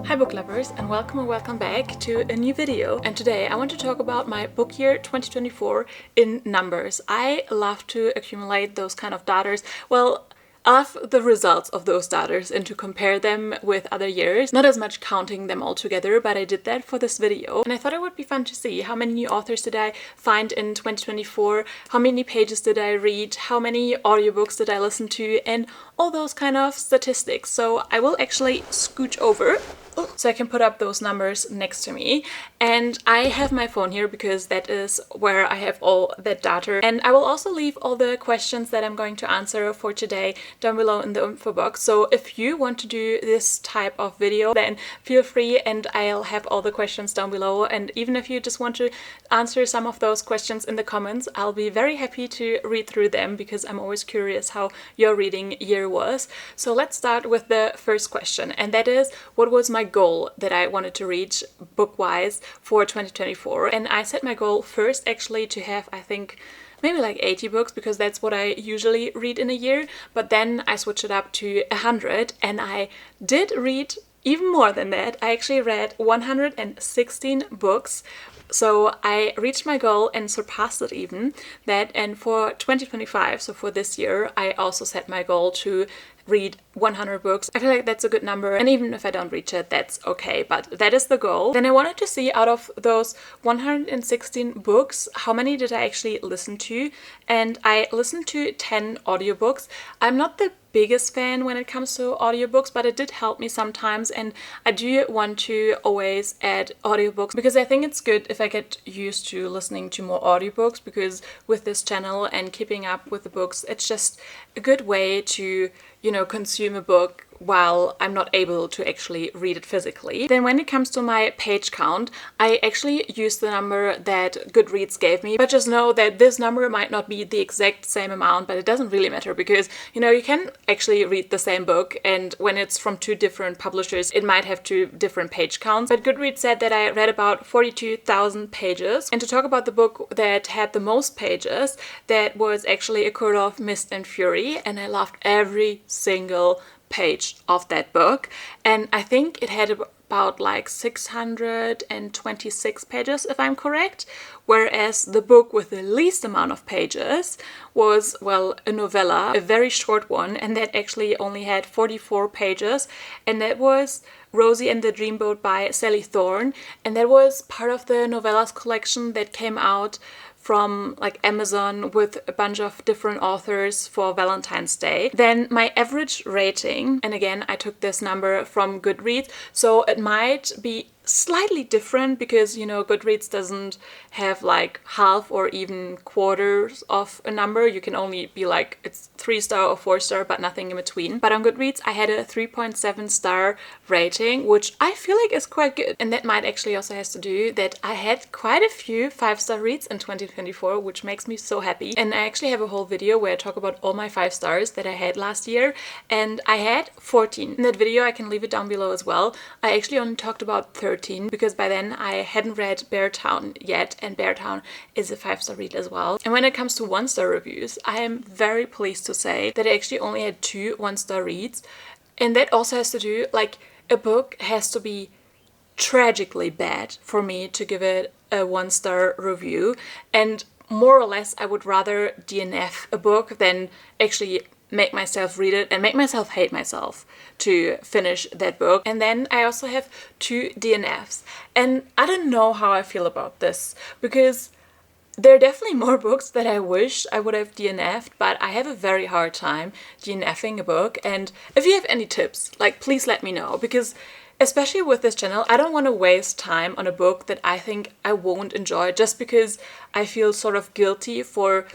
Hi book lovers, and welcome or welcome back to a new video. And today I want to talk about my book year 2024 in numbers. I love to accumulate those kind of datas. Well, I love the results of those datas and to compare them with other years. Not as much counting them all together, but I did that for this video. And I thought it would be fun to see how many new authors did I find in 2024, how many pages did I read, how many audiobooks did I listen to, and all those kind of statistics. So I will actually scooch over so I can put up those numbers next to me. And I have my phone here because that is where I have all that data. And I will also leave all the questions that I'm going to answer for today down below in the info box. So if you want to do this type of video, then feel free, and I'll have all the questions down below. And even if you just want to answer some of those questions in the comments, I'll be very happy to read through them because I'm always curious how your reading year was. So let's start with the first question, and that is, what was my goal that I wanted to reach book-wise for 2024? And I set my goal first actually to have, I think, maybe like 80 books, because that's what I usually read in a year. But then I switched it up to 100, and I did read even more than that. I actually read 116 books. So I reached my goal and surpassed it even. And for 2025, so for this year, I also set my goal to read 100 books. I feel like that's a good number, and even if I don't reach it, that's okay, but that is the goal. Then I wanted to see, out of those 116 books, how many did I actually listen to, and I listened to 10 audiobooks. I'm not the biggest fan when it comes to audiobooks, but it did help me sometimes, and I do want to always add audiobooks because I think it's good if I get used to listening to more audiobooks, because with this channel and keeping up with the books, it's just a good way to, consume a book while I'm not able to actually read it physically. Then when it comes to my page count, I actually used the number that Goodreads gave me, but just know that this number might not be the exact same amount, but it doesn't really matter because, you can actually read the same book, and when it's from two different publishers, it might have two different page counts. But Goodreads said that I read about 42,000 pages. And to talk about the book that had the most pages, that was actually A Court of Mist and Fury, and I loved every single page of that book, and I think it had about like 626 pages if I'm correct, whereas the book with the least amount of pages was, well, a novella, a very short one, and that actually only had 44 pages, and that was Rosie and the Dreamboat by Sally Thorne, and that was part of the novellas collection that came out from like Amazon with a bunch of different authors for Valentine's Day. Then my average rating, and again I took this number from Goodreads, so it might be slightly different because Goodreads doesn't have like half or even quarters of a number. You can only be like, it's 3-star or 4-star, but nothing in between. But on Goodreads I had a 3.7 star rating, which I feel like is quite good, and that might actually also has to do that I had quite a few 5-star reads in 2024, which makes me so happy. And I actually have a whole video where I talk about all my 5 stars that I had last year, and I had 14. In that video, I can leave it down below as well. I actually only talked about 13 because by then I hadn't read Beartown yet, and Beartown is a 5-star read as well. And when it comes to 1-star reviews, I am very pleased to say that I actually only had 2 1-star reads, and that also has to do, like, a book has to be tragically bad for me to give it a 1-star review, and more or less I would rather DNF a book than actually make myself read it and make myself hate myself to finish that book. And then I also have 2 DNFs, and I don't know how I feel about this because there are definitely more books that I wish I would have DNF'd, but I have a very hard time DNFing a book. And if you have any tips, like, please let me know, because especially with this channel, I don't want to waste time on a book that I think I won't enjoy just because I feel sort of guilty for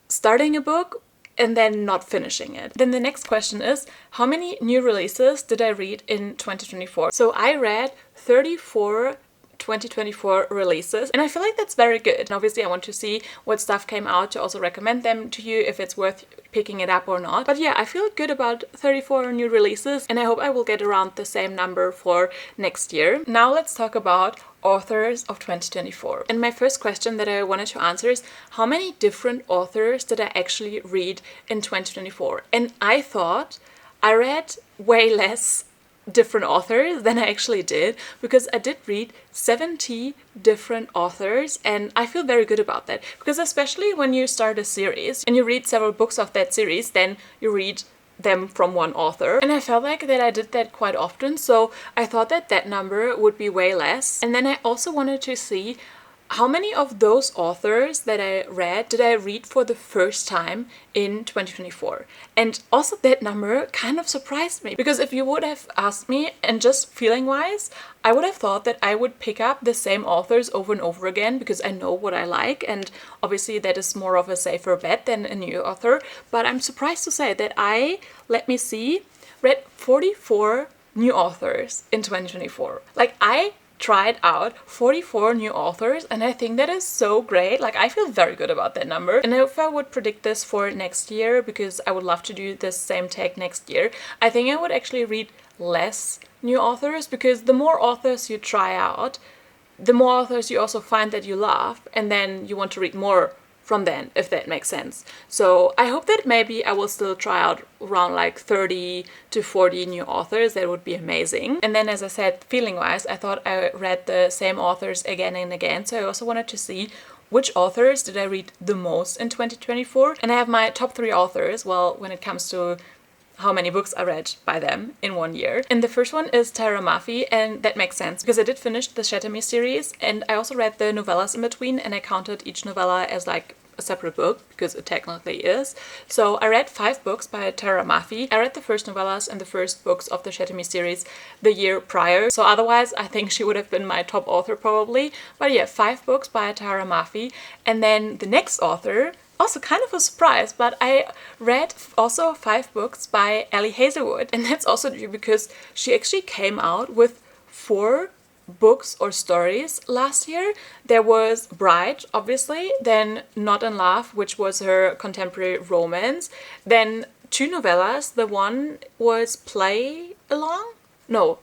starting a book and then not finishing it. Then the next question is, how many new releases did I read in 2024? So I read 34 2024 releases, and I feel like that's very good. And obviously I want to see what stuff came out to also recommend them to you if it's worth picking it up or not. But yeah, I feel good about 34 new releases, and I hope I will get around the same number for next year. Now let's talk about authors of 2024. And my first question that I wanted to answer is, how many different authors did I actually read in 2024? And I thought I read way less different authors than I actually did, because I did read 70 different authors, and I feel very good about that, because especially when you start a series and you read several books of that series, then you read them from one author, and I felt like that I did that quite often, so I thought that that number would be way less. And then I also wanted to see how many of those authors that I read did I read for the first time in 2024? And also that number kind of surprised me, because if you would have asked me, and just feeling wise, I would have thought that I would pick up the same authors over and over again because I know what I like, and obviously that is more of a safer bet than a new author. But I'm surprised to say that I, let me see, read 44 new authors in 2024. Like, I tried out 44 new authors, and I think that is so great. Like, I feel very good about that number. And if I would predict this for next year, because I would love to do this same take next year, I think I would actually read less new authors, because the more authors you try out, the more authors you also find that you love, and then you want to read more from then, if that makes sense. So I hope that maybe I will still try out around like 30 to 40 new authors. That would be amazing. And then, as I said, feeling wise, I thought I read the same authors again and again. So I also wanted to see which authors did I read the most in 2024. And I have my top 3 authors, well, when it comes to how many books I read by them in one year. And the first one is Tara Mafi, and that makes sense because I did finish the Shatter Me series, and I also read the novellas in between, and I counted each novella as like a separate book, because it technically is. So I read 5 books by Tara Mafi. I read the first novellas and the first books of the Shatter Me series the year prior, so otherwise I think she would have been my top author probably. But yeah, 5 books by Tara Mafi. And then the next author, also kind of a surprise, but I read also 5 books by Ellie Hazelwood, and that's also due because she actually came out with 4 books or stories last year. There was Bride, obviously, then Not in Love, which was her contemporary romance, then 2 novellas. The one was Play Along? No,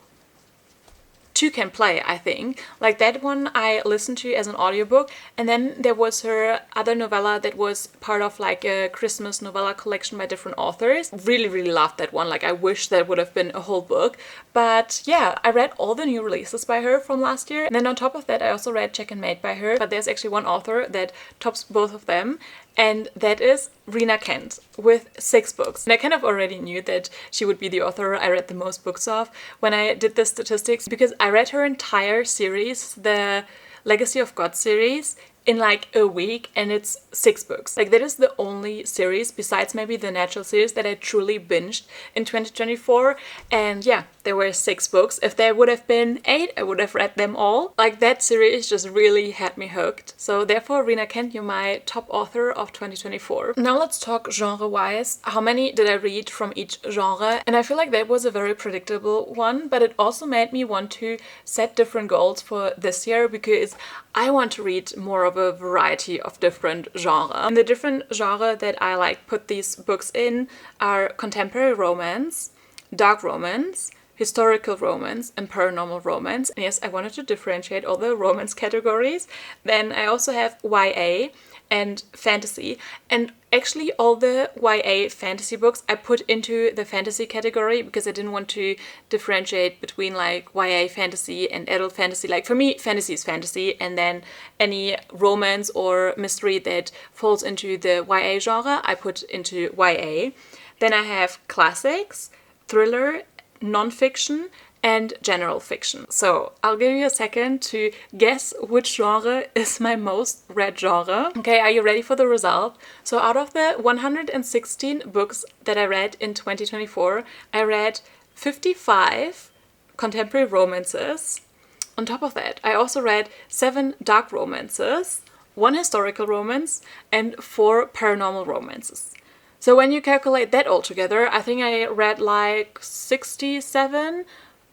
Two Can Play, I think. Like, that one I listened to as an audiobook. And then there was her other novella that was part of like a Christmas novella collection by different authors. Really, really loved that one. Like, I wish that would have been a whole book. But yeah, I read all the new releases by her from last year. And then on top of that, I also read Check and Mate by her. But there's actually one author that tops both of them, and that is Rena Kent with 6 books. And I kind of already knew that she would be the author I read the most books of when I did the statistics, because I read her entire series, the Legacy of God series, in like a week, and it's 6 books. Like, that is the only series besides maybe the Natural series that I truly binged in 2024. And yeah, there were 6 books. If there would have been 8, I would have read them all. Like, that series just really had me hooked. So therefore, Rena Kent, you're my top author of 2024. Now let's talk genre-wise. How many did I read from each genre? And I feel like that was a very predictable one, but it also made me want to set different goals for this year, because I want to read more of a variety of different genre. And the different genre that I like put these books in are contemporary romance, dark romance, historical romance, and paranormal romance. And yes, I wanted to differentiate all the romance categories. Then I also have YA and fantasy, and actually all the YA fantasy books I put into the fantasy category because I didn't want to differentiate between like YA fantasy and adult fantasy. Like, for me, fantasy is fantasy, and then any romance or mystery that falls into the YA genre I put into YA. Then I have classics, thriller, non-fiction, and general fiction. So I'll give you a second to guess which genre is my most read genre. Okay, are you ready for the result? So out of the 116 books that I read in 2024, I read 55 contemporary romances. On top of that, I also read 7 dark romances, 1 historical romance, and 4 paranormal romances. So when you calculate that all together, I think I read like 67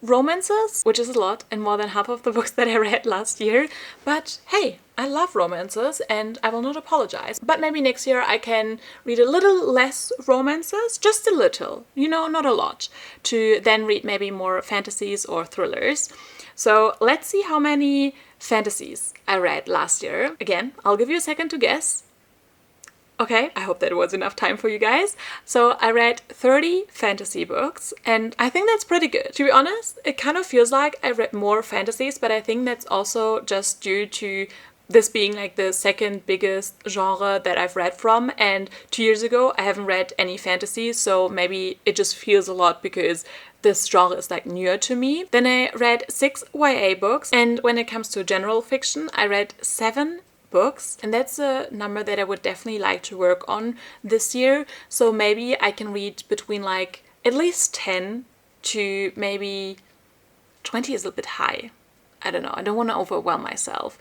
romances, which is a lot, and more than half of the books that I read last year. But hey, I love romances and I will not apologize. But maybe next year I can read a little less romances, just a little, you know, not a lot, to then read maybe more fantasies or thrillers. So let's see how many fantasies I read last year. Again, I'll give you a second to guess. Okay, I hope that was enough time for you guys. So I read 30 fantasy books, and I think that's pretty good. To be honest, it kind of feels like I read more fantasies, but I think that's also just due to this being like the second biggest genre that I've read from, and 2 years ago I haven't read any fantasy, so maybe it just feels a lot because this genre is like newer to me. Then I read 6 YA books, and when it comes to general fiction, I read 7 books, and that's a number that I would definitely like to work on this year. So maybe I can read between like at least 10 to maybe 20 is a bit high. I don't know, I don't want to overwhelm myself.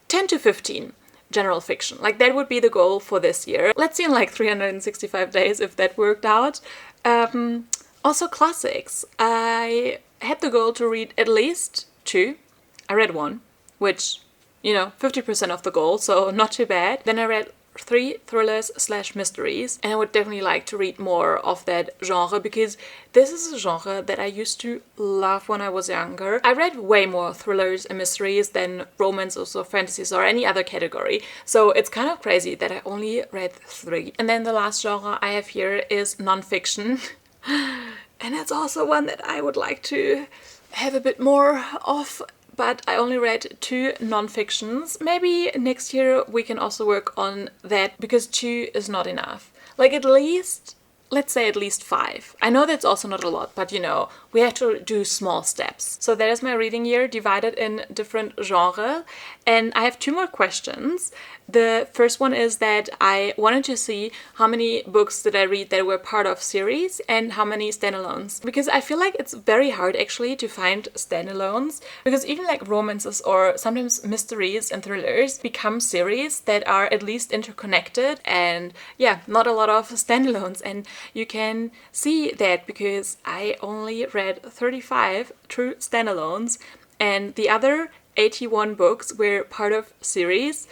10 to 15 general fiction, like that would be the goal for this year. Let's see in like 365 days if that worked out. Also classics, I had the goal to read at least 2. I read 1, which, you know, 50% of the goal, so not too bad. Then I read 3 thrillers/mysteries, and I would definitely like to read more of that genre because this is a genre that I used to love when I was younger. I read way more thrillers and mysteries than romances or fantasies or any other category, so it's kind of crazy that I only read 3. And then the last genre I have here is non-fiction, and that's also one that I would like to have a bit more of. But I only read 2 non-fictions. Maybe next year we can also work on that because 2 is not enough. Like at least, let's say at least 5. I know that's also not a lot, but you know, we have to do small steps. So that is my reading year divided in different genres. And I have 2 more questions. The first one is that I wanted to see how many books did I read that were part of series and how many standalones. Because I feel like it's very hard actually to find standalones, because even like romances or sometimes mysteries and thrillers become series that are at least interconnected, and yeah, not a lot of standalones. And you can see that because I only read 35 true standalones and the other 81 books were part of series.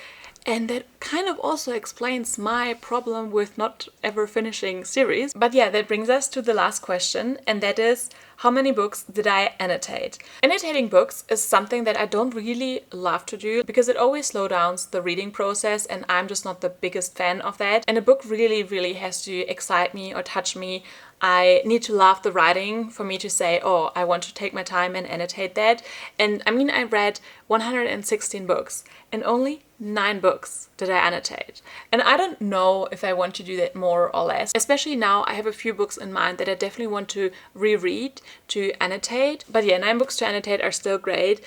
And that kind of also explains my problem with not ever finishing series. But yeah, that brings us to the last question, and that is, how many books did I annotate? Annotating books is something that I don't really love to do because it always slows down the reading process, and I'm just not the biggest fan of that. And a book really has to excite me or touch me. I need to love the writing for me to say, oh, I want to take my time and annotate that. And I mean, I read 116 books and only 9 books did I annotate. And I don't know if I want to do that more or less. Especially now I have a few books in mind that I definitely want to reread, to annotate. But yeah, 9 books to annotate are still great.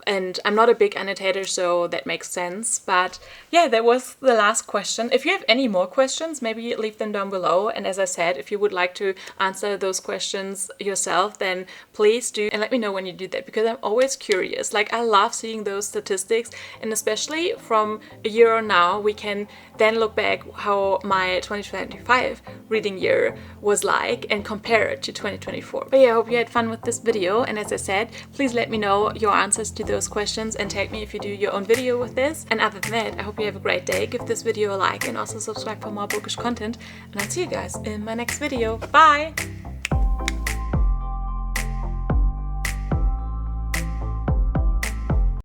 And I'm not a big annotator, so that makes sense. But yeah, that was the last question. If you have any more questions, maybe leave them down below. And as I said, if you would like to answer those questions yourself, then please do. And let me know when you do that, because I'm always curious. Like, I love seeing those statistics. And especially from a year on now, we can then look back how my 2025 reading year was like and compare it to 2024. But yeah, I hope you had fun with this video. And as I said, please let me know your answers to those questions and tag me if you do your own video with this. And other than that, I hope you have a great day. Give this video a like and also subscribe for more bookish content. And I'll see you guys in my next video. Bye!